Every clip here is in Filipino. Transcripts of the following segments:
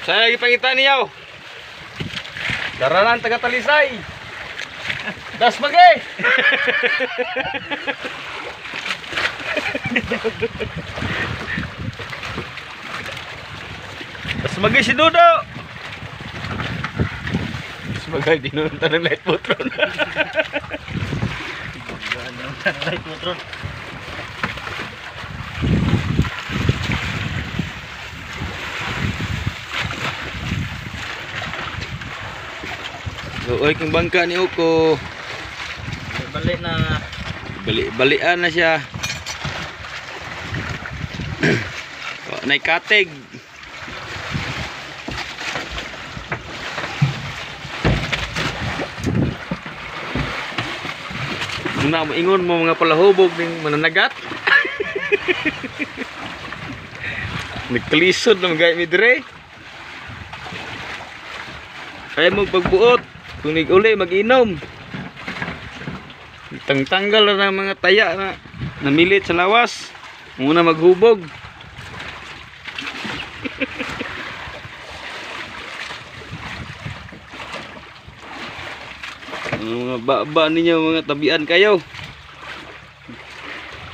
Saya lagi pangitan niyo. Daranan taga Talisay. Das magay. Das magay si Dodo. Das magay dinunta ng light putron. Light motor. Oy kung bangka ni Oko. Balik na. Balian na siya. Naik katig. Muna moingon mo mga palahubog ning mananagat. Nagkalisod na magay mi dire. Kaya mo pagbuot. Kung uli mag-inom. Tanggal na ng mga taya na namilit sa lawas. Muna maghubog. Mga baba ninyo, mga tabian kayo.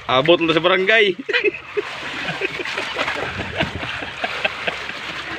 Abot na sa barangay.